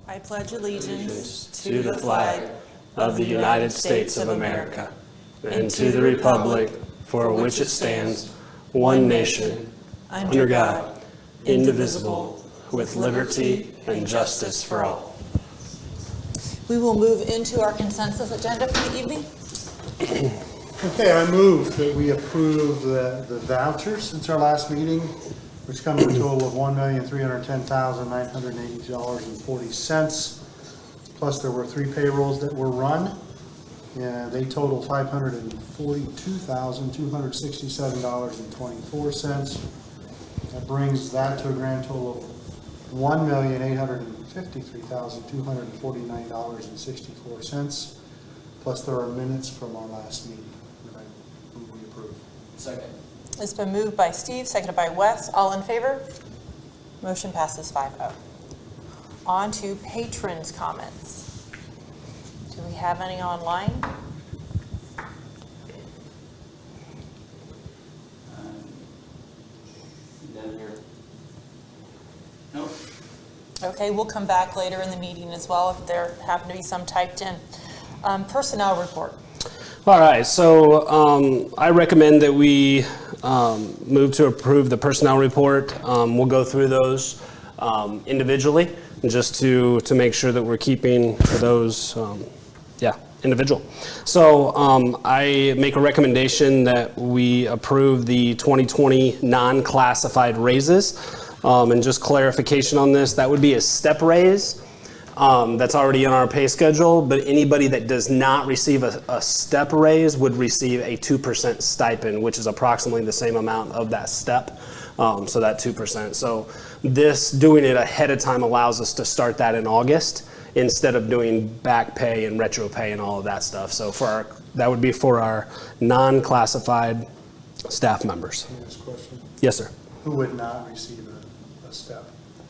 I pledge allegiance to the flag of the United States of America and to the republic for which it stands, one nation, under God, indivisible, with liberty and justice for all. We will move into our consensus agenda for the evening. Okay, I move that we approve the vouchers since our last meeting, which come to a total of $1,310,982.40. Plus there were 3 payrolls that were run, and they total $542,267.24. That brings that to a grand total of $1,853,249.64. Plus there are minutes from our last meeting that I move we approve. Second. It's been moved by Steve, seconded by Wes. All in favor? Motion passes 5-0. On to patrons' comments. Do we have any online? Down here. Nope. Okay, we'll come back later in the meeting as well if there happen to be some typed in. Personnel report. All right, so I recommend that we move to approve the personnel report. We'll go through those individually just to make sure that we're keeping those, individual. So I make a recommendation that we approve the 2020 non-classified raises. And just clarification on this, that would be a step raise. That's already in our pay schedule, but anybody that does not receive a step raise would receive a 2% stipend, which is approximately the same amount of that step, so that 2%. So this, doing it ahead of time allows us to start that in August instead of doing back pay and retro pay and all of that stuff. So that would be for our non-classified staff members. Can I ask a question? Yes, sir. Who would not receive a step?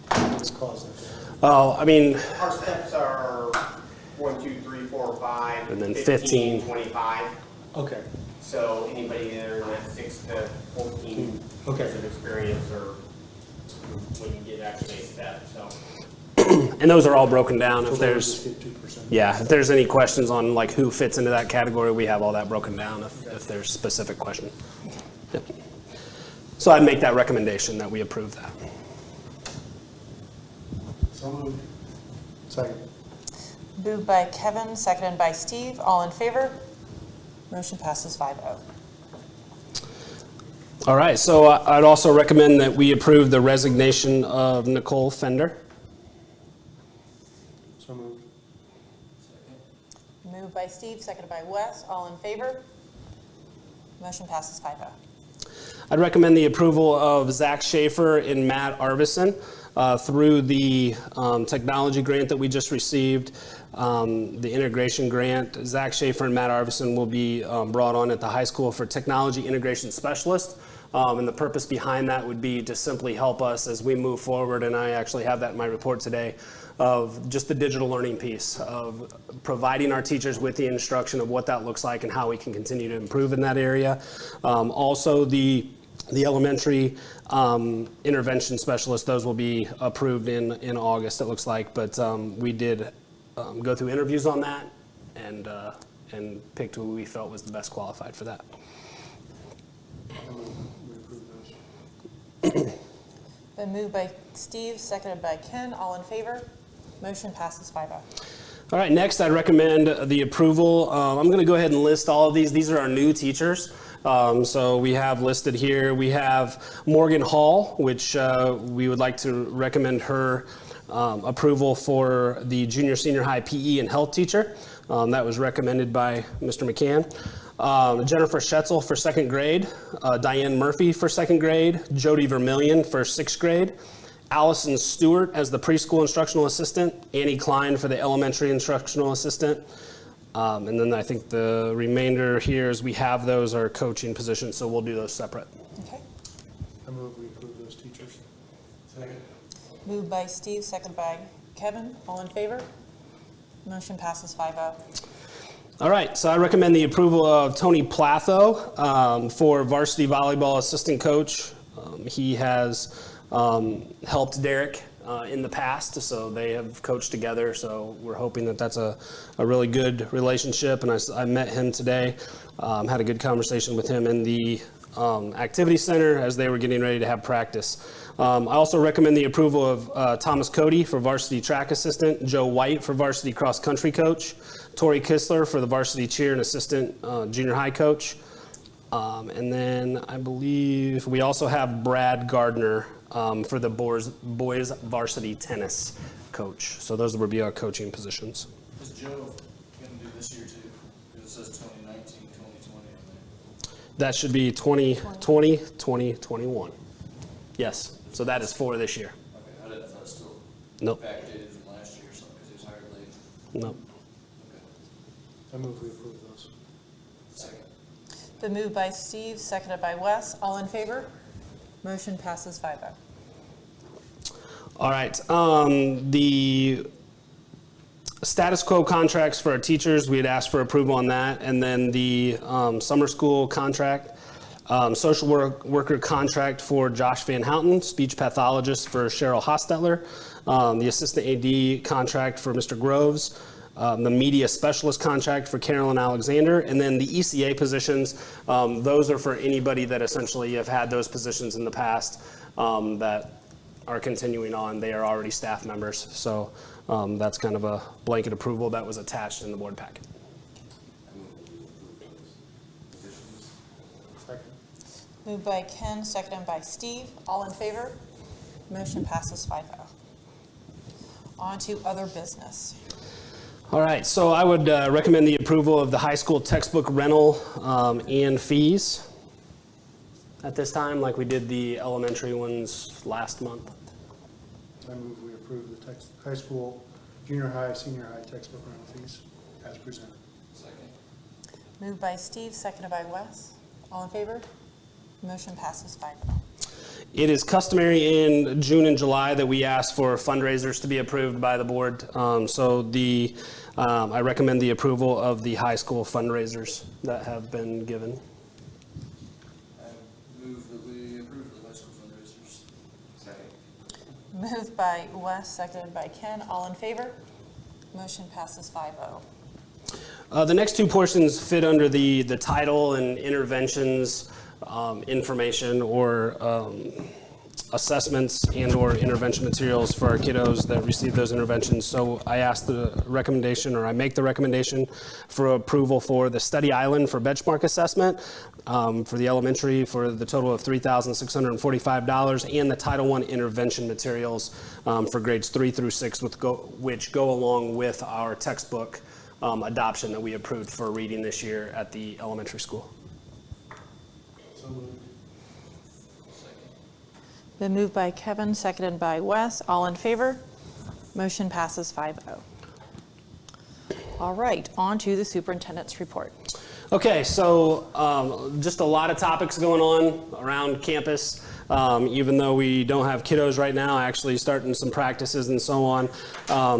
What's caused that? Oh, I mean, Our steps are 1, 2, 3, 4, 5, And then 15. 25. Okay. So anybody there in that 6 to 14 Okay. years of experience or when you get actually a step, so. and those are all broken down. So If they would there's, just get 2%. yeah, if there's any questions on like who fits into that category, we have all that broken down if there's specific question. Yep. So I'd make that recommendation that we approve that. So moved. Second. Moved by Kevin, seconded by Steve. All in favor? Motion passes 5-0. All right, so I'd also recommend that we approve the resignation of Nicole Fender. So moved. Moved by Steve, seconded by Wes. All in favor? Motion passes 5-0. I'd recommend the approval of Zach Schaefer and Matt Arvison through the technology grant that we just received, the integration grant. Zach Schaefer and Matt Arvison will be brought on at the high school for technology integration specialist. And the purpose behind that would be to simply help us as we move forward, and I actually have that in my report today, of just the digital learning piece, of providing our teachers with the instruction of what that looks like and how we can continue to improve in that area. Also, the elementary intervention specialist, those will be approved in August, it looks like, but we did go through interviews on that and picked who we felt was the best qualified for that. We approve those. Been moved by Steve, seconded by Ken. All in favor? Motion passes 5-0. All right, next I'd recommend the approval. I'm going to go ahead and list all of these. These are our new teachers. So we have listed here, we have Morgan Hall, which we would like to recommend her approval for the junior senior high PE and health teacher. That was recommended by Mr. McCann. Jennifer Schetzel for 2nd grade, Diane Murphy for 2nd grade, Jody Vermillion for 6th grade, Allison Stewart as the preschool instructional assistant, Annie Klein for the elementary instructional assistant. And then I think the remainder here is we have those are coaching positions, so we'll do those separate. Okay. I move we approve those teachers. Second. Moved by Steve, seconded by Kevin. All in favor? Motion passes 5-0. All right, so I recommend the approval of Tony Platho for varsity volleyball assistant coach. He has helped Derek in the past, so they have coached together. So we're hoping that that's a really good relationship. And I met him today, had a good conversation with him in the activity center as they were getting ready to have practice. I also recommend the approval of Thomas Cody for varsity track assistant, Joe White for varsity cross country coach, Tori Kistler for the varsity cheer and assistant junior high coach. And then I believe we also have Brad Gardner for the boys varsity tennis coach. So those would be our coaching positions. Is Joe going to do this year too? Because it says 2019, 2020 on there. That should be 2020, 2021. Yes, so that is for this year. Okay, I didn't know if that's still Nope, backdated from last year or something because he was hired late. nope. Okay. I move we approve those. Second. Been moved by Steve, seconded by Wes. All in favor? Motion passes 5-0. All right, the status quo contracts for our teachers, we had asked for approval on that, and then the summer school contract, social worker contract for Josh Van Houten, speech pathologist for Cheryl Hostetler, the assistant AD contract for Mr. Groves, the media specialist contract for Carolyn Alexander, and then the ECA positions, those are for anybody that essentially have had those positions in the past that are continuing on. They are already staff members, so that's kind of a blanket approval that was attached in the board packet. Second. Moved by Ken, seconded by Steve. All in favor? Motion passes 5-0. On to other business. All right, so I would recommend the approval of the high school textbook rental and fees at this time, like we did the elementary ones last month. I move we approve the high school, junior high, senior high textbook rental fees as presented. Second. Moved by Steve, seconded by Wes. All in favor? Motion passes 5-0. It is customary in June and July that we ask for fundraisers to be approved by the board. I recommend the approval of the high school fundraisers that have been given. I move that we approve the high school fundraisers. Second. Moved by Wes, seconded by Ken. All in favor? Motion passes 5-0. The next two portions fit under the title and interventions information or assessments and or intervention materials for our kiddos that receive those interventions. So I asked the recommendation, or I make the recommendation for approval for the study island for benchmark assessment for the elementary for the total of $3,645 and the Title I intervention materials for grades 3 through 6 which go along with our textbook adoption that we approved for reading this year at the elementary school. So moved. Second. Been moved by Kevin, seconded by Wes. All in favor? Motion passes 5-0. All right, on to the superintendent's report. Okay, so just a lot of topics going on around campus. Even though we don't have kiddos right now, actually starting some practices and so on.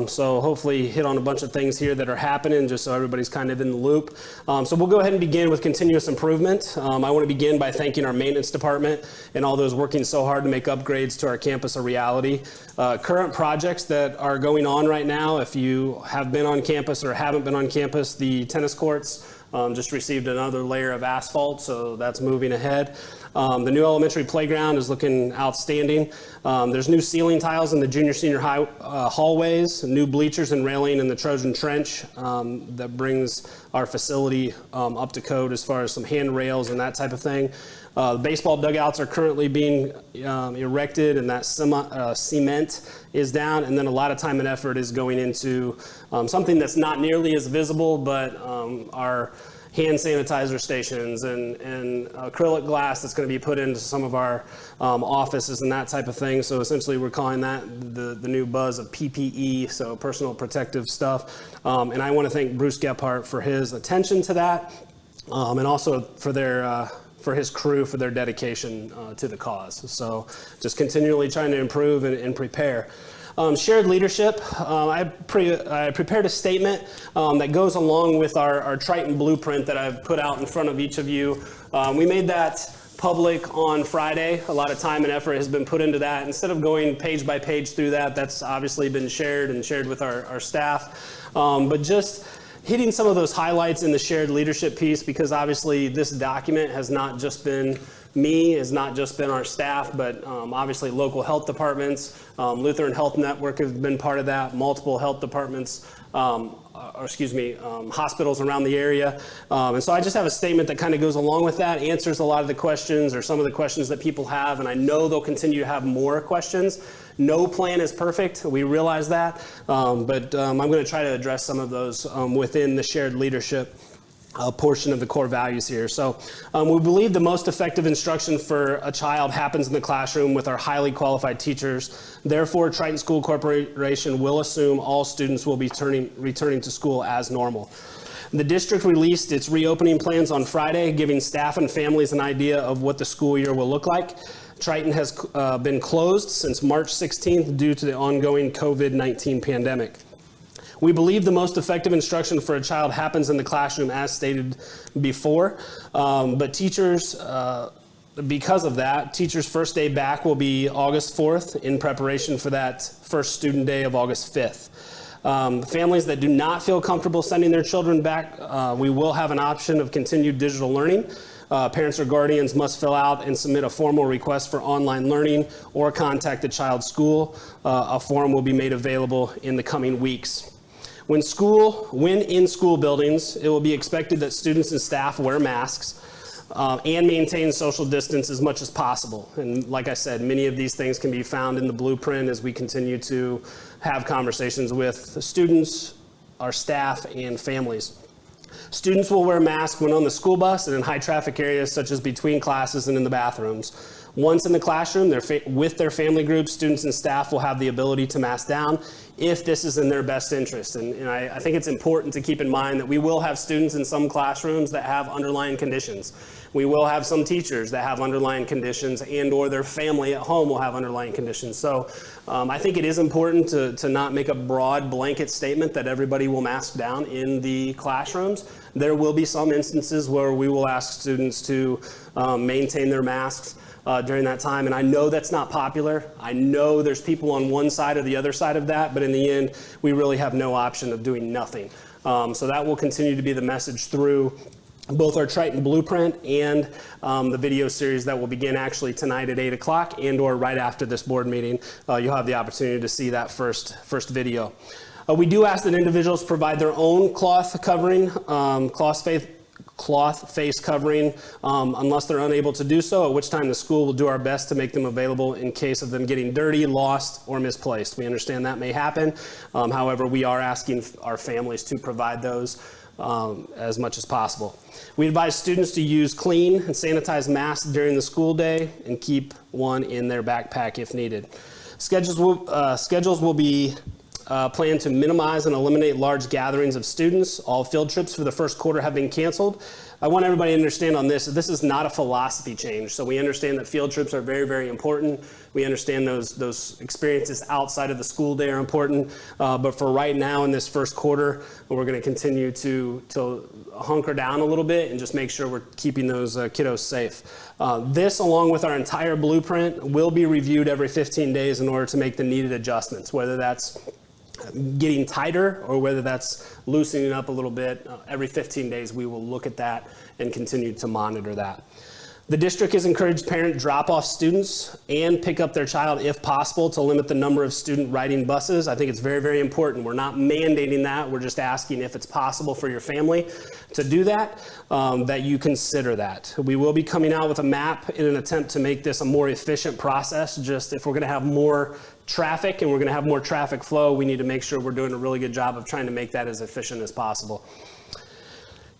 So hopefully hit on a bunch of things here that are happening just so everybody's kind of in the loop. So we'll go ahead and begin with continuous improvement. I want to begin by thanking our maintenance department and all those working so hard to make upgrades to our campus a reality. Current projects that are going on right now, if you have been on campus or haven't been on campus, the tennis courts just received another layer of asphalt, so that's moving ahead. The new elementary playground is looking outstanding. There's new ceiling tiles in the junior senior high hallways, new bleachers and railing in the Trojan Trench that brings our facility up to code as far as some handrails and that type of thing. The baseball dugouts are currently being erected, and that cement is down, and then a lot of time and effort is going into something that's not nearly as visible, but our hand sanitizer stations and acrylic glass that's going to be put into some of our offices and that type of thing. So essentially we're calling that the new buzz of PPE, so personal protective stuff. And I want to thank Bruce Gephardt for his attention to that and also for his crew for their dedication to the cause. So just continually trying to improve and prepare. Shared leadership, I prepared a statement that goes along with our Triton Blueprint that I've put out in front of each of you. We made that public on Friday. A lot of time and effort has been put into that. Instead of going page by page through that, that's obviously been shared with our staff. But just hitting some of those highlights in the shared leadership piece, because obviously this document has not just been me, has not just been our staff, but obviously local health departments, Lutheran Health Network have been part of that, multiple health departments, hospitals around the area. And so I just have a statement that kind of goes along with that, answers a lot of the questions or some of the questions that people have, and I know they'll continue to have more questions. No plan is perfect, we realize that, but I'm going to try to address some of those within the shared leadership portion of the core values here. So we believe the most effective instruction for a child happens in the classroom with our highly qualified teachers. Therefore, Triton School Corporation will assume all students will be returning to school as normal. The district released its reopening plans on Friday, giving staff and families an idea of what the school year will look like. Triton has been closed since March 16th due to the ongoing COVID-19 pandemic. We believe the most effective instruction for a child happens in the classroom, as stated before, but teachers, because of that, teachers' first day back will be August 4th in preparation for that first student day of August 5th. Families that do not feel comfortable sending their children back, we will have an option of continued digital learning. Parents or guardians must fill out and submit a formal request for online learning or contact the child's school. A form will be made available in the coming weeks. When in school buildings, it will be expected that students and staff wear masks and maintain social distance as much as possible. And like I said, many of these things can be found in the blueprint as we continue to have conversations with the students, our staff, and families. Students will wear masks when on the school bus and in high traffic areas such as between classes and in the bathrooms. Once in the classroom, with their family groups, students and staff will have the ability to mask down if this is in their best interest. And I think it's important to keep in mind that we will have students in some classrooms that have underlying conditions. We will have some teachers that have underlying conditions and or their family at home will have underlying conditions. So I think it is important to not make a broad blanket statement that everybody will mask down in the classrooms. There will be some instances where we will ask students to maintain their masks during that time. And I know that's not popular. I know there's people on one side or the other side of that, but in the end, we really have no option of doing nothing. So that will continue to be the message through both our Triton Blueprint and the video series that will begin actually tonight at 8 o'clock and or right after this board meeting. You'll have the opportunity to see that first video. We do ask that individuals provide their own cloth covering, cloth face covering, unless they're unable to do so, at which time the school will do our best to make them available in case of them getting dirty, lost, or misplaced. We understand that may happen. However, we are asking our families to provide those as much as possible. We advise students to use clean and sanitized masks during the school day and keep one in their backpack if needed. Schedules will be planned to minimize and eliminate large gatherings of students. All field trips for the first quarter have been canceled. I want everybody to understand on this, that this is not a philosophy change. So we understand that field trips are very, very important. We understand those experiences outside of the school day are important. But for right now in this first quarter, we're going to continue to hunker down a little bit and just make sure we're keeping those kiddos safe. This, along with our entire blueprint, will be reviewed every 15 days in order to make the needed adjustments, whether that's getting tighter or whether that's loosening up a little bit. Every 15 days we will look at that and continue to monitor that. The district has encouraged parent drop-off students and pick up their child if possible to limit the number of student riding buses. I think it's very, very important. We're not mandating that. We're just asking if it's possible for your family to do that, that you consider that. We will be coming out with a map in an attempt to make this a more efficient process. Just if we're going to have more traffic and we're going to have more traffic flow, we need to make sure we're doing a really good job of trying to make that as efficient as possible.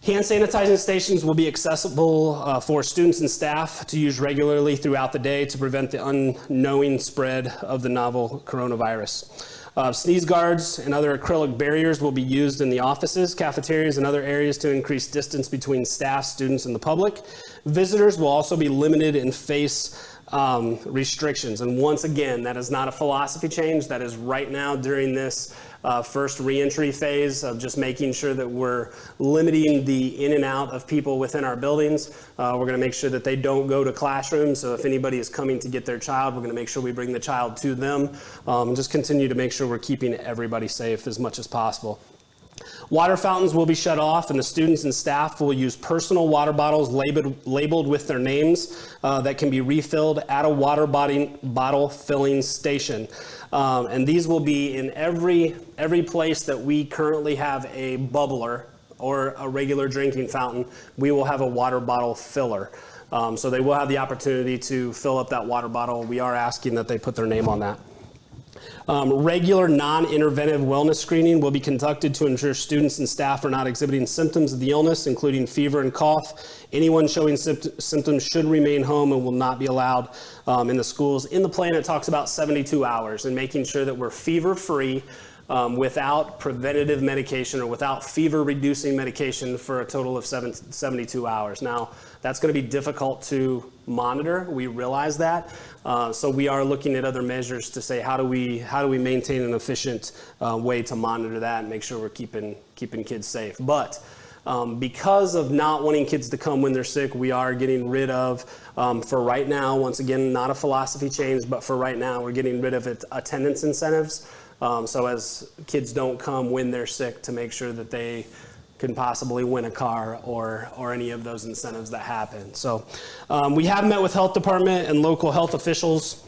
Hand sanitizing stations will be accessible for students and staff to use regularly throughout the day to prevent the unknowing spread of the novel coronavirus. Sneeze guards and other acrylic barriers will be used in the offices, cafeterias, and other areas to increase distance between staff, students, and the public. Visitors will also be limited and face restrictions. And once again, that is not a philosophy change. That is right now during this first reentry phase of just making sure that we're limiting the in and out of people within our buildings. We're going to make sure that they don't go to classrooms. So if anybody is coming to get their child, we're going to make sure we bring the child to them. And just continue to make sure we're keeping everybody safe as much as possible. Water fountains will be shut off, and the students and staff will use personal water bottles labeled with their names that can be refilled at a water bottle filling station. And these will be in every place that we currently have a bubbler or a regular drinking fountain. We will have a water bottle filler. So they will have the opportunity to fill up that water bottle. We are asking that they put their name on that. Regular non-interventive wellness screening will be conducted to ensure students and staff are not exhibiting symptoms of the illness, including fever and cough. Anyone showing symptoms should remain home and will not be allowed in the schools. In the plan, it talks about 72 hours and making sure that we're fever-free without preventative medication or without fever-reducing medication for a total of 72 hours. Now, that's going to be difficult to monitor. We realize that. So we are looking at other measures to say how do we maintain an efficient way to monitor that and make sure we're keeping kids safe. But because of not wanting kids to come when they're sick, we are getting rid of, for right now, once again, not a philosophy change, but for right now, we're getting rid of attendance incentives. So as kids don't come when they're sick, to make sure that they can possibly win a car or any of those incentives that happen. So we have met with health department and local health officials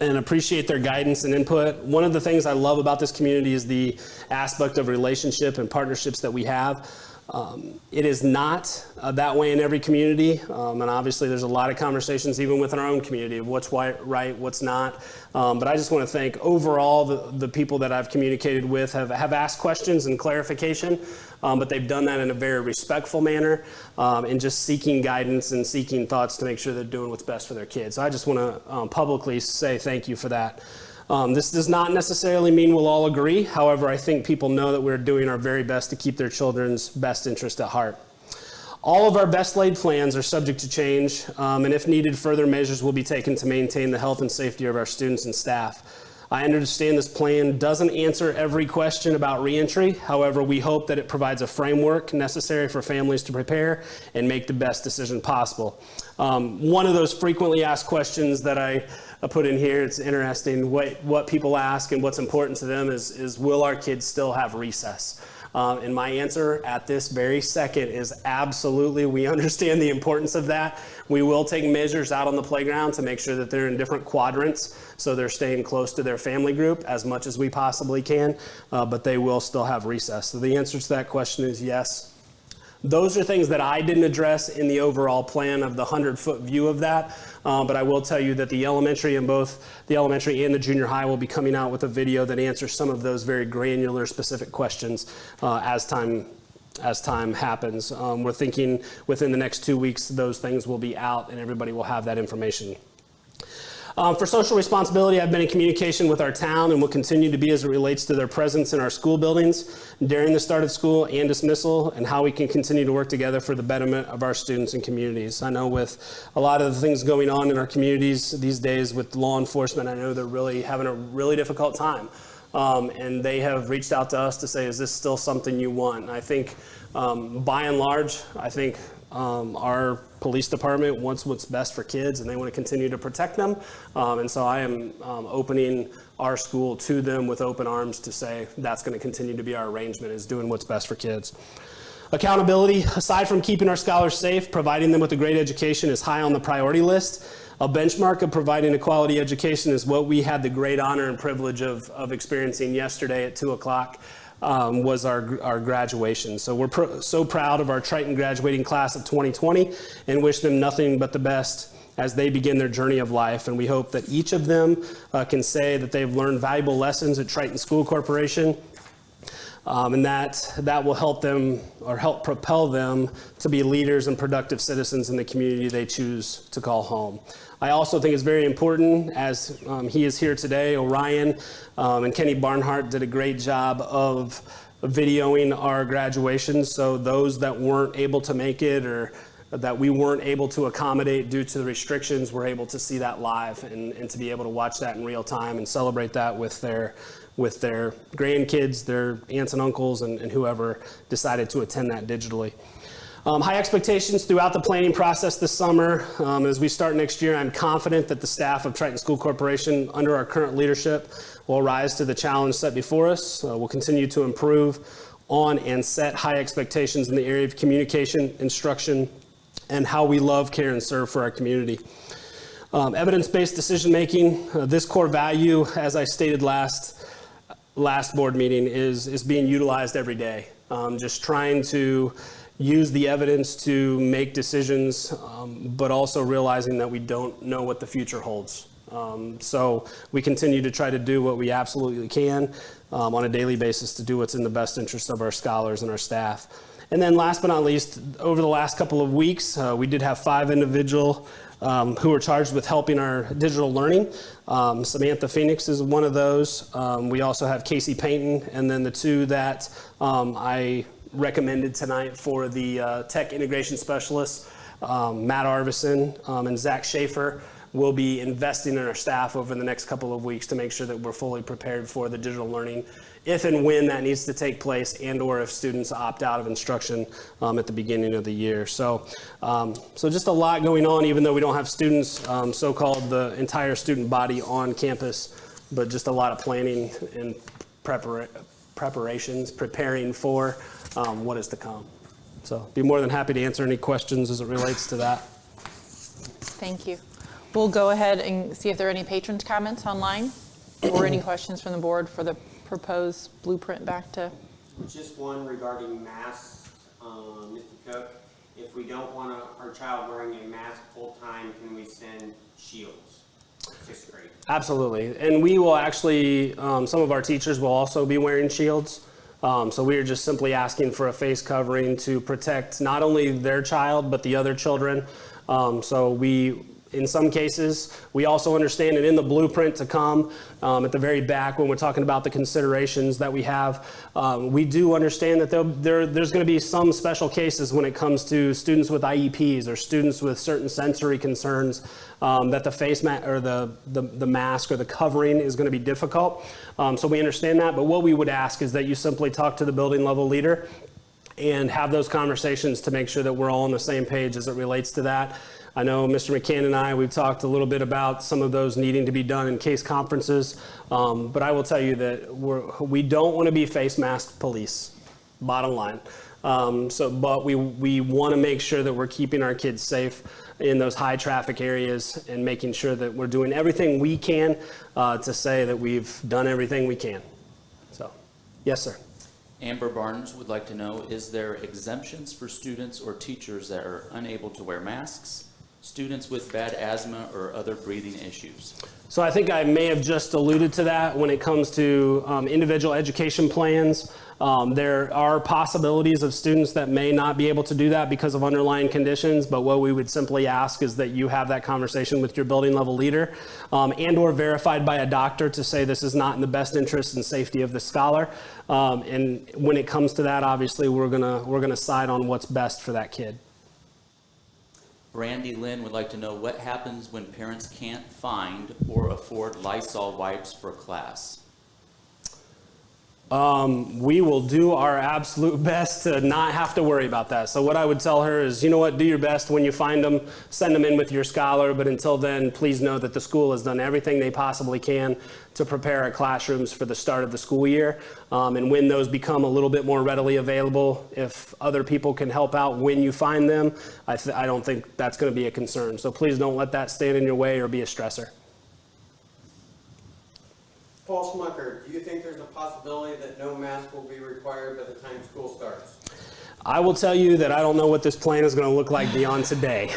and appreciate their guidance and input. One of the things I love about this community is the aspect of relationship and partnerships that we have. It is not that way in every community, and obviously there's a lot of conversations even within our own community of what's right, what's not. But I just want to thank overall the people that I've communicated with have asked questions and clarification, but they've done that in a very respectful manner and just seeking guidance and seeking thoughts to make sure they're doing what's best for their kids. So I just want to publicly say thank you for that. This does not necessarily mean we'll all agree. However, I think people know that we're doing our very best to keep their children's best interest at heart. All of our best laid plans are subject to change, and if needed, further measures will be taken to maintain the health and safety of our students and staff. I understand this plan doesn't answer every question about reentry. However, we hope that it provides a framework necessary for families to prepare and make the best decision possible. One of those frequently asked questions that I put in here, it's interesting, what people ask and what's important to them is will our kids still have recess? And my answer at this very second is absolutely. We understand the importance of that. We will take measures out on the playground to make sure that they're in different quadrants, so they're staying close to their family group as much as we possibly can, but they will still have recess. So the answer to that question is yes. Those are things that I didn't address in the overall plan of the 100-foot view of that, but I will tell you that the elementary and both the elementary and the junior high will be coming out with a video that answers some of those very granular specific questions as time happens. We're thinking within the next 2 weeks those things will be out and everybody will have that information. For social responsibility, I've been in communication with our town and will continue to be as it relates to their presence in our school buildings during the start of school and dismissal, and how we can continue to work together for the betterment of our students and communities. I know with a lot of the things going on in our communities these days with law enforcement, I know they're really having a really difficult time. And they have reached out to us to say, is this still something you want? And I think by and large, I think our police department wants what's best for kids and they want to continue to protect them. And so I am opening our school to them with open arms to say that's going to continue to be our arrangement, is doing what's best for kids. Accountability, aside from keeping our scholars safe, providing them with a great education is high on the priority list. A benchmark of providing a quality education is what we had the great honor and privilege of experiencing yesterday at 2 o'clock. Was our graduation. So we're so proud of our Triton graduating class of 2020 and wish them nothing but the best as they begin their journey of life. And we hope that each of them can say that they've learned valuable lessons at Triton School Corporation, and that will help them or help propel them to be leaders and productive citizens in the community they choose to call home. I also think it's very important, as he is here today, Orion and Kenny Barnhart did a great job of videoing our graduation. So those that weren't able to make it or that we weren't able to accommodate due to the restrictions were able to see that live and to be able to watch that in real time and celebrate that with their grandkids, their aunts and uncles, and whoever decided to attend that digitally. High expectations throughout the planning process this summer. As we start next year, I'm confident that the staff of Triton School Corporation, under our current leadership, will rise to the challenge set before us. We'll continue to improve on and set high expectations in the area of communication, instruction, and how we love, care, and serve for our community. Evidence-based decision-making, this core value, as I stated last board meeting, is being utilized every day. Just trying to use the evidence to make decisions, but also realizing that we don't know what the future holds. So we continue to try to do what we absolutely can on a daily basis to do what's in the best interest of our scholars and our staff. And then last but not least, over the last couple of weeks, we did have 5 individuals who were charged with helping our digital learning. Samantha Phoenix is one of those. We also have Casey Payton, and then the 2 that I recommended tonight for the tech integration specialists, Matt Arvison and Zach Schaefer, will be investing in our staff over the next couple of weeks to make sure that we're fully prepared for the digital learning if and when that needs to take place, and or if students opt out of instruction at the beginning of the year. So just a lot going on, even though we don't have students, so-called the entire student body on campus, but just a lot of planning and preparations, preparing for what is to come. So be more than happy to answer any questions as it relates to that. Thank you. We'll go ahead and see if there are any patrons' comments online or any questions from the board for the proposed blueprint back to. Just one regarding masks, Mr. Cook. If we don't want our child wearing a mask full time, can we send shields? 6th grade. Absolutely. And we will actually, some of our teachers will also be wearing shields. So we are just simply asking for a face covering to protect not only their child, but the other children. In some cases, we also understand it in the blueprint to come at the very back when we're talking about the considerations that we have. We do understand that there's going to be some special cases when it comes to students with IEPs or students with certain sensory concerns that the face mask or the mask or the covering is going to be difficult. So we understand that, but what we would ask is that you simply talk to the building level leader and have those conversations to make sure that we're all on the same page as it relates to that. I know Mr. McCann and I, we've talked a little bit about some of those needing to be done in case conferences, but I will tell you that we don't want to be face mask police, bottom line. But we want to make sure that we're keeping our kids safe in those high traffic areas and making sure that we're doing everything we can to say that we've done everything we can. So, yes, sir. Amber Barnes would like to know, is there exemptions for students or teachers that are unable to wear masks, students with bad asthma or other breathing issues? So I think I may have just alluded to that when it comes to individual education plans. There are possibilities of students that may not be able to do that because of underlying conditions, but what we would simply ask is that you have that conversation with your building level leader and or verified by a doctor to say this is not in the best interest and safety of the scholar. And when it comes to that, obviously we're gonna side on what's best for that kid. Brandy Lynn would like to know, what happens when parents can't find or afford Lysol wipes for class? We will do our absolute best to not have to worry about that. So what I would tell her is, you know what, do your best. When you find them, send them in with your scholar. But until then, please know that the school has done everything they possibly can to prepare our classrooms for the start of the school year. And when those become a little bit more readily available, if other people can help out when you find them, I don't think that's going to be a concern. So please don't let that stand in your way or be a stressor. Paul Schmucker, do you think there's a possibility that no mask will be required by the time school starts? I will tell you that I don't know what this plan is going to look like beyond today.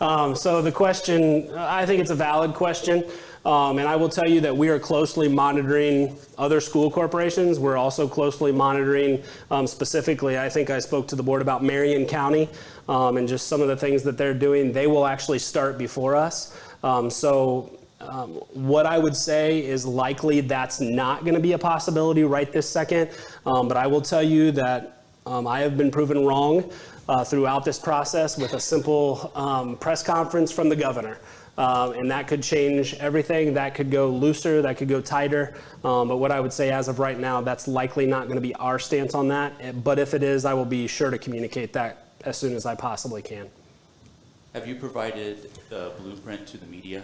So the question, I think it's a valid question. And I will tell you that we are closely monitoring other school corporations. We're also closely monitoring specifically, I think I spoke to the board about Marion County and just some of the things that they're doing. They will actually start before us. What I would say is likely that's not going to be a possibility right this second, but I will tell you that I have been proven wrong throughout this process with a simple press conference from the governor. And that could change everything. That could go looser, that could go tighter. But what I would say as of right now, that's likely not going to be our stance on that. But if it is, I will be sure to communicate that as soon as I possibly can. Have you provided the blueprint to the media?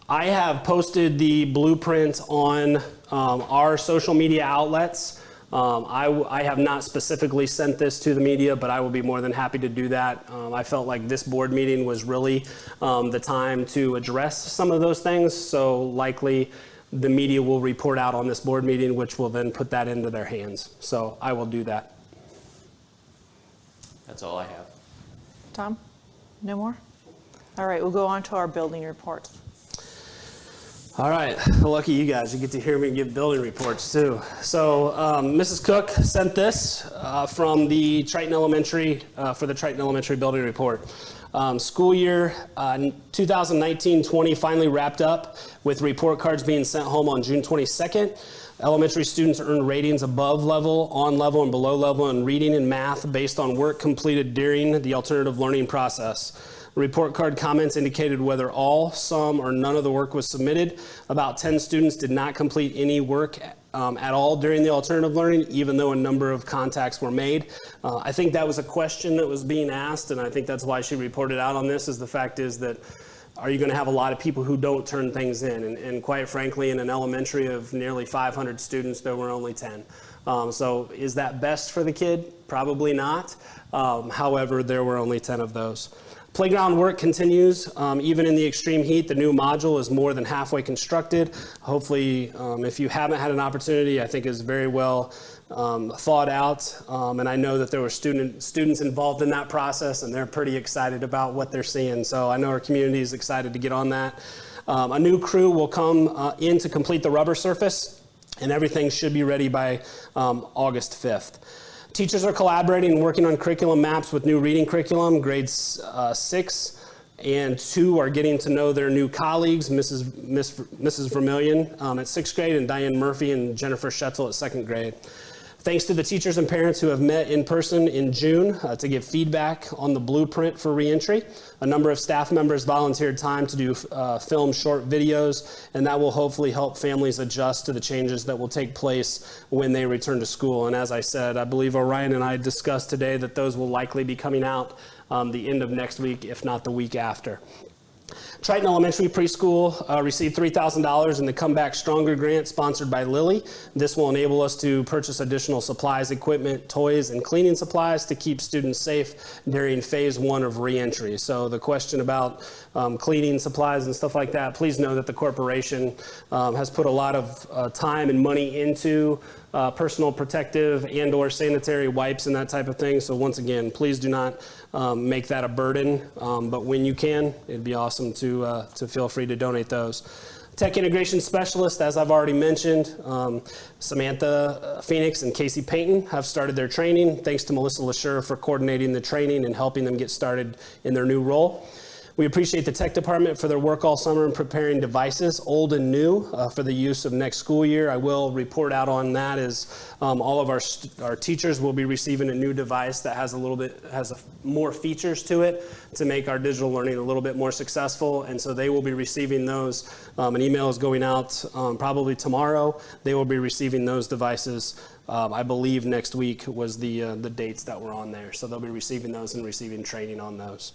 I have posted the blueprint on our social media outlets. I have not specifically sent this to the media, but I will be more than happy to do that. I felt like this board meeting was really the time to address some of those things, so likely the media will report out on this board meeting, which will then put that into their hands. So I will do that. That's all I have. Tom? No more? All right, we'll go on to our building reports. All right, lucky you guys, you get to hear me give building reports too. So Mrs. Cook sent this from the Triton Elementary, for the Triton Elementary building report. School year 2019-20 finally wrapped up with report cards being sent home on June 22nd. Elementary students earned ratings above level, on level, and below level in reading and math based on work completed during the alternative learning process. Report card comments indicated whether all, some, or none of the work was submitted. About 10 students did not complete any work at all during the alternative learning, even though a number of contacts were made. I think that was a question that was being asked, and I think that's why she reported out on this, is the fact is that are you going to have a lot of people who don't turn things in? And quite frankly, in an elementary of nearly 500 students, there were only 10. So is that best for the kid? Probably not. However, there were only 10 of those. Playground work continues. Even in the extreme heat, the new module is more than halfway constructed. Hopefully, if you haven't had an opportunity, I think is very well thought out. And I know that there were students involved in that process, and they're pretty excited about what they're seeing. So I know our community is excited to get on that. A new crew will come in to complete the rubber surface, and everything should be ready by August 5th. Teachers are collaborating and working on curriculum maps with new reading curriculum. Grades 6 and 2 are getting to know their new colleagues, Mrs. Vermillion at 6th grade and Diane Murphy and Jennifer Schetzel at 2nd grade. Thanks to the teachers and parents who have met in person in June to give feedback on the blueprint for reentry. A number of staff members volunteered time to do film short videos, and that will hopefully help families adjust to the changes that will take place when they return to school. And as I said, I believe Orion and I discussed today that those will likely be coming out the end of next week, if not the week after. Triton Elementary Preschool received $3,000 in the Come Back Stronger grant sponsored by Lilly. This will enable us to purchase additional supplies, equipment, toys, and cleaning supplies to keep students safe during phase 1 of reentry. So the question about cleaning supplies and stuff like that, please know that the corporation has put a lot of time and money into personal protective and or sanitary wipes and that type of thing. So once again, please do not make that a burden, but when you can, it'd be awesome to feel free to donate those. Tech integration specialist, as I've already mentioned, Samantha Phoenix and Casey Payton have started their training. Thanks to Melissa LaSure for coordinating the training and helping them get started in their new role. We appreciate the tech department for their work all summer in preparing devices, old and new, for the use of next school year. I will report out on that as all of our teachers will be receiving a new device that has more features to it to make our digital learning a little bit more successful. And so they will be receiving those. An email is going out probably tomorrow. They will be receiving those devices. I believe next week was the dates that were on there. So they'll be receiving those and receiving training on those.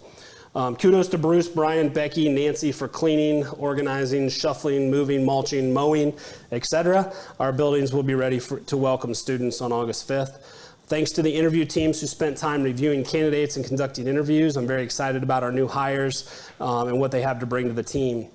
Kudos to Bruce, Brian, Becky, Nancy for cleaning, organizing, shuffling, moving, mulching, mowing, etc. Our buildings will be ready to welcome students on August 5th. Thanks to the interview teams who spent time reviewing candidates and conducting interviews. I'm very excited about our new hires and what they have to bring to the team.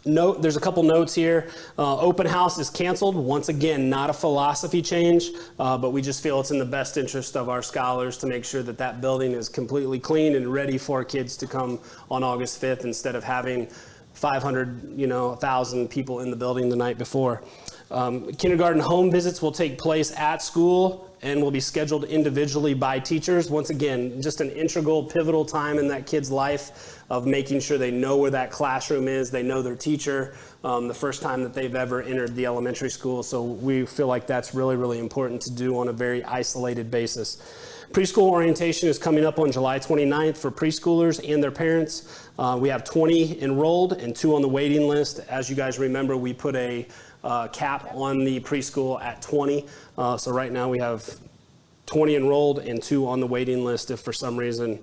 There's a couple notes here. Open house is canceled. Once again, not a philosophy change, but we just feel it's in the best interest of our scholars to make sure that that building is completely clean and ready for kids to come on August 5th instead of having 500, 1,000 people in the building the night before. Kindergarten home visits will take place at school and will be scheduled individually by teachers. Once again, just an integral, pivotal time in that kid's life of making sure they know where that classroom is, they know their teacher, the first time that they've ever entered the elementary school. So we feel like that's really, really important to do on a very isolated basis. Preschool orientation is coming up on July 29th for preschoolers and their parents. We have 20 enrolled and 2 on the waiting list. As you guys remember, we put a cap on the preschool at 20. So right now we have 20 enrolled and 2 on the waiting list if for some reason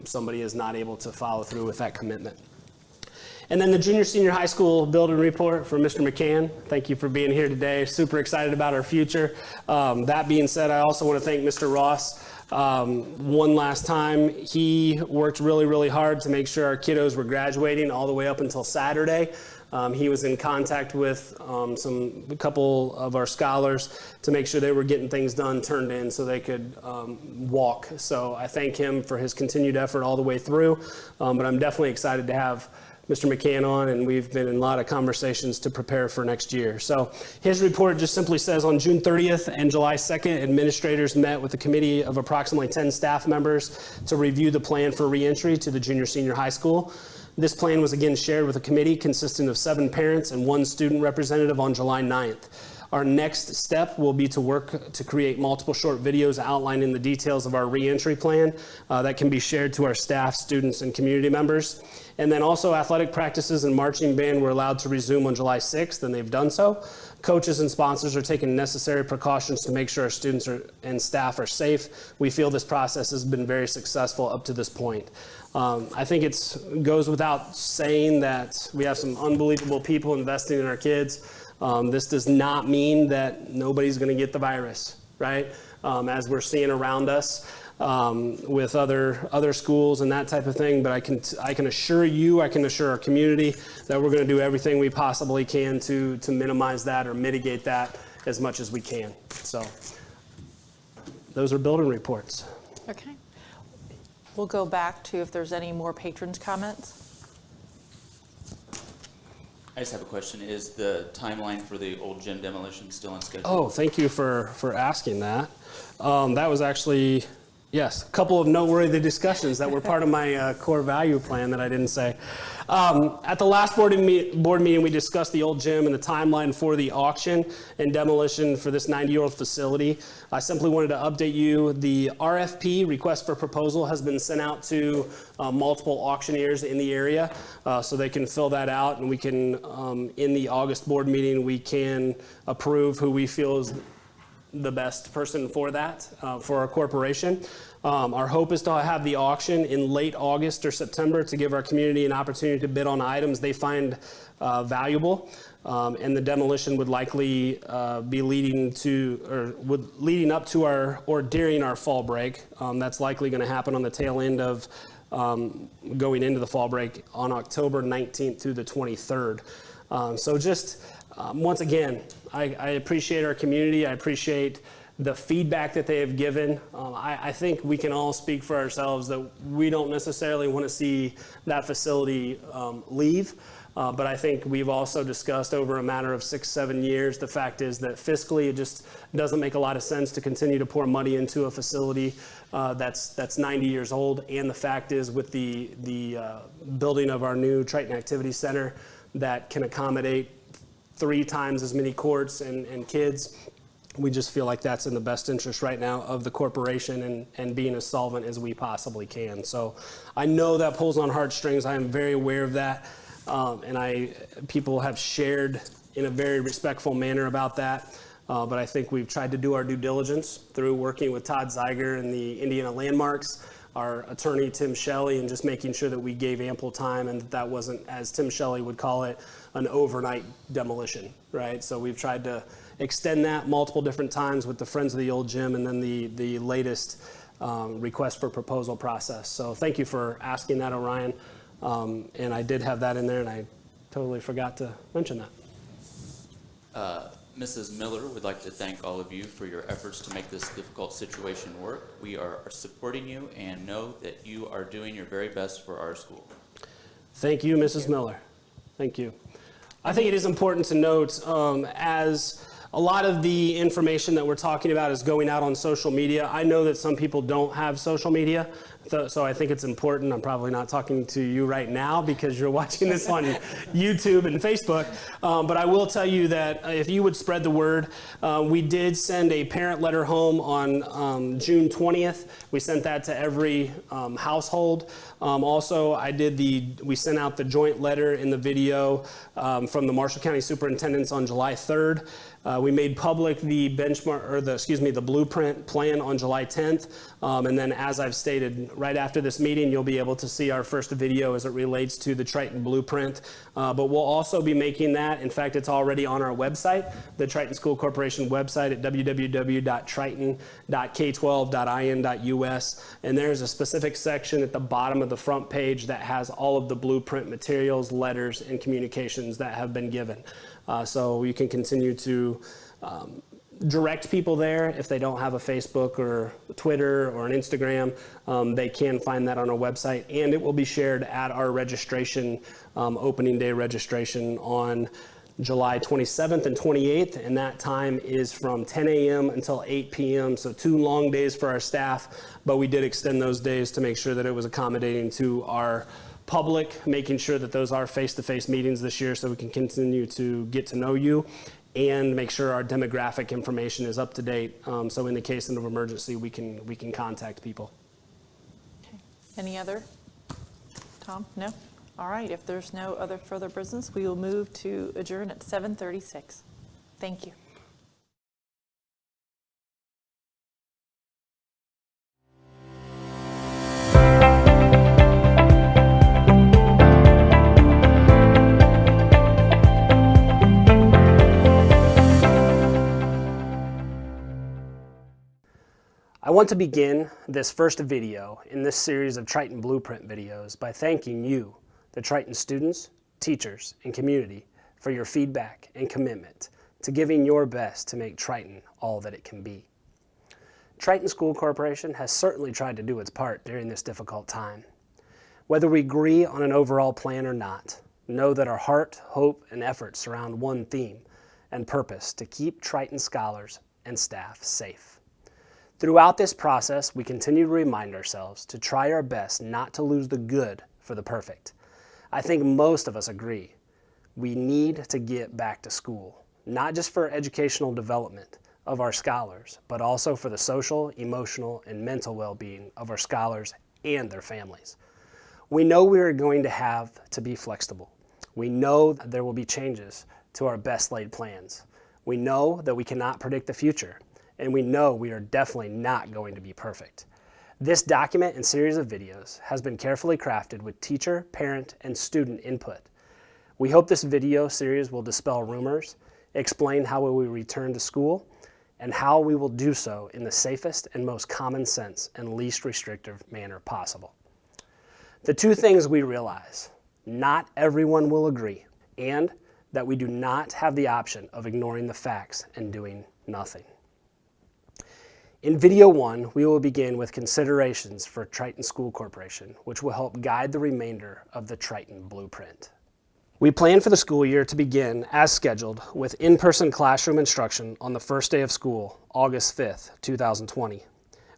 somebody is not able to follow through with that commitment. And then the junior senior high school building report for Mr. McCann. Thank you for being here today. Super excited about our future. That being said, I also want to thank Mr. Ross one last time. He worked really, really hard to make sure our kiddos were graduating all the way up until Saturday. He was in contact with a couple of our scholars to make sure they were getting things done, turned in, so they could walk. So I thank him for his continued effort all the way through. But I'm definitely excited to have Mr. McCann on, and we've been in a lot of conversations to prepare for next year. So his report just simply says on June 30th and July 2nd, administrators met with a committee of approximately 10 staff members to review the plan for reentry to the junior senior high school. This plan was again shared with a committee consisting of 7 parents and 1 student representative on July 9th. Our next step will be to work to create multiple short videos outlining the details of our reentry plan that can be shared to our staff, students, and community members. And then also athletic practices and marching band were allowed to resume on July 6th, and they've done so. Coaches and sponsors are taking necessary precautions to make sure our students and staff are safe. We feel this process has been very successful up to this point. I think it goes without saying that we have some unbelievable people investing in our kids. This does not mean that nobody's going to get the virus, right? As we're seeing around us with other schools and that type of thing. But I can assure you, I can assure our community that we're going to do everything we possibly can to minimize that or mitigate that as much as we can. So those are building reports. Okay. We'll go back to if there's any more patrons' comments. I just have a question. Is the timeline for the old gym demolition still on schedule? Oh, thank you for asking that. That was actually, yes, a couple of noteworthy discussions that were part of my core value plan that I didn't say. At the last board meeting, we discussed the old gym and the timeline for the auction and demolition for this 90-year-old facility. I simply wanted to update you. The RFP, request for proposal, has been sent out to multiple auctioneers in the area so they can fill that out, and we can, in the August board meeting, we can approve who we feel is the best person for that, for our corporation. Our hope is to have the auction in late August or September to give our community an opportunity to bid on items they find valuable. And the demolition would likely be leading up to or during our fall break. That's likely going to happen on the tail end of going into the fall break on October 19th through the 23rd. So just once again, I appreciate our community. I appreciate the feedback that they have given. I think we can all speak for ourselves that we don't necessarily want to see that facility leave. But I think we've also discussed over a matter of 6-7 years, the fact is that fiscally it just doesn't make a lot of sense to continue to pour money into a facility that's 90 years old. And the fact is with the building of our new Triton Activity Center that can accommodate 3 times as many courts and kids, we just feel like that's in the best interest right now of the corporation and being as solvent as we possibly can. So I know that pulls on heartstrings. I am very aware of that. And people have shared in a very respectful manner about that. But I think we've tried to do our due diligence through working with Todd Zeiger and the Indiana Landmarks, our attorney, Tim Shelley, and just making sure that we gave ample time and that wasn't, as Tim Shelley would call it, an overnight demolition, right? So we've tried to extend that multiple different times with the Friends of the Old Gym and then the latest request for proposal process. So thank you for asking that, Orion. And I did have that in there and I totally forgot to mention that. Mrs. Miller would like to thank all of you for your efforts to make this difficult situation work. We are supporting you and know that you are doing your very best for our school. Thank you, Mrs. Miller. Thank you. I think it is important to note, as a lot of the information that we're talking about is going out on social media. I know that some people don't have social media. so I think it's important. I'm probably not talking to you right now because you're watching this on YouTube and Facebook, but I will tell you that if you would spread the word, we did send a parent letter home on June 20th. We sent that to every household. Also, we sent out the joint letter in the video from the Marshall County Superintendents on July 3rd. We made public the the blueprint plan on July 10th. And then as I've stated, right after this meeting, you'll be able to see our first video as it relates to the Triton Blueprint. But we'll also be making that. In fact, it's already on our website, the Triton School Corporation website at www.triton.k12.in.us. And there's a specific section at the bottom of the front page that has all of the blueprint materials, letters, and communications that have been given. So you can continue to direct people there. If they don't have a Facebook or Twitter or an Instagram, they can find that on our website, and it will be shared at our registration, opening day registration on July 27th and 28th, and that time is from 10 a.m. until 8 p.m., so 2 long days for our staff, but we did extend those days to make sure that it was accommodating to our public, making sure that those are face-to-face meetings this year so we can continue to get to know you and make sure our demographic information is up to date. So in the case of an emergency, we can contact people. Okay. Any other? Tom? No? All right. If there's no other further business, we will move to adjourn at 7:36. Thank you. I want to begin this first video in this series of Triton Blueprint videos by thanking you, the Triton students, teachers, and community for your feedback and commitment to giving your best to make Triton all that it can be. Triton School Corporation has certainly tried to do its part during this difficult time. Whether we agree on an overall plan or not, know that our heart, hope, and effort surround one theme and purpose: to keep Triton scholars and staff safe. Throughout this process, we continue to remind ourselves to try our best not to lose the good for the perfect. I think most of us agree we need to get back to school, not just for educational development of our scholars, but also for the social, emotional, and mental well-being of our scholars and their families. We know we are going to have to be flexible. We know that there will be changes to our best laid plans. We know that we cannot predict the future, and we know we are definitely not going to be perfect. This document and series of videos has been carefully crafted with teacher, parent, and student input. We hope this video series will dispel rumors, explain how we will return to school, and how we will do so in the safest and most common sense and least restrictive manner possible. The two things we realize: not everyone will agree, and that we do not have the option of ignoring the facts and doing nothing. In video 1, we will begin with considerations for Triton School Corporation, which will help guide the remainder of the Triton Blueprint. We plan for the school year to begin as scheduled with in-person classroom instruction on the first day of school, August 5th, 2020.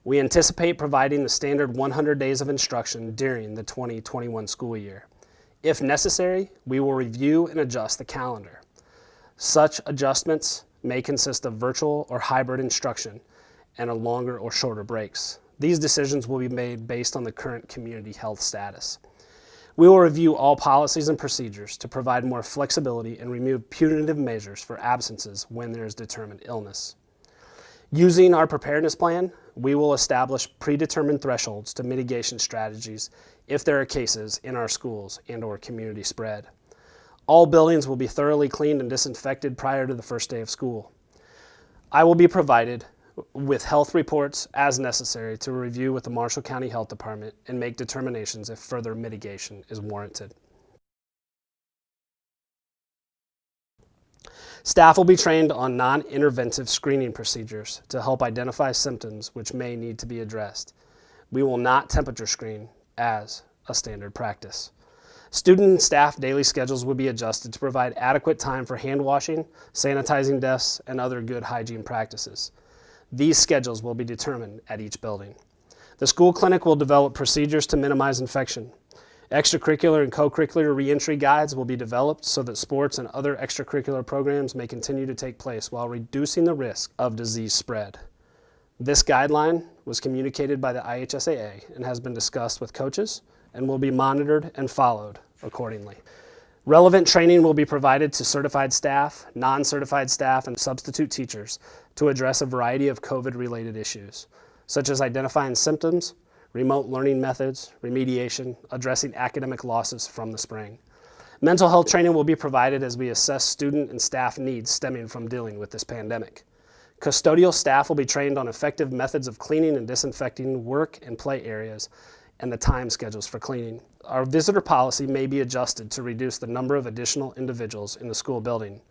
We anticipate providing the standard 100 days of instruction during the 2021 school year. If necessary, we will review and adjust the calendar. Such adjustments may consist of virtual or hybrid instruction and a longer or shorter breaks. These decisions will be made based on the current community health status. We will review all policies and procedures to provide more flexibility and remove punitive measures for absences when there is determined illness. Using our preparedness plan, we will establish predetermined thresholds to mitigation strategies if there are cases in our schools and/or community spread. All buildings will be thoroughly cleaned and disinfected prior to the first day of school. I will be provided with health reports as necessary to review with the Marshall County Health Department and make determinations if further mitigation is warranted. Staff will be trained on non-interventive screening procedures to help identify symptoms which may need to be addressed. We will not temperature screen as a standard practice. Student and staff daily schedules will be adjusted to provide adequate time for hand washing, sanitizing desks, and other good hygiene practices. These schedules will be determined at each building. The school clinic will develop procedures to minimize infection. Extracurricular and co-curricular reentry guides will be developed so that sports and other extracurricular programs may continue to take place while reducing the risk of disease spread. This guideline was communicated by the IHSAA and has been discussed with coaches and will be monitored and followed accordingly. Relevant training will be provided to certified staff, non-certified staff, and substitute teachers to address a variety of COVID-related issues, such as identifying symptoms, remote learning methods, remediation, addressing academic losses from the spring. Mental health training will be provided as we assess student and staff needs stemming from dealing with this pandemic. Custodial staff will be trained on effective methods of cleaning and disinfecting work and play areas and the time schedules for cleaning. Our visitor policy may be adjusted to reduce the number of additional individuals in the school building,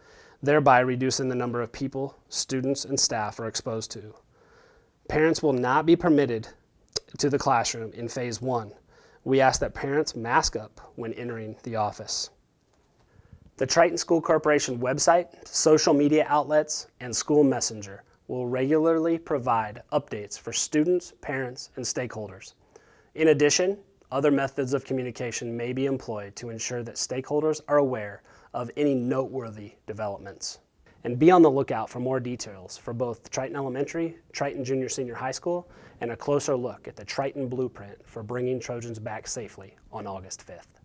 thereby reducing the number of people, students, and staff are exposed to. Parents will not be permitted to the classroom in phase 1. We ask that parents mask up when entering the office. The Triton School Corporation website, social media outlets, and school messenger will regularly provide updates for students, parents, and stakeholders. In addition, other methods of communication may be employed to ensure that stakeholders are aware of any noteworthy developments. And be on the lookout for more details for both Triton Elementary, Triton Junior Senior High School, and a closer look at the Triton Blueprint for bringing Trojans back safely on August 5th.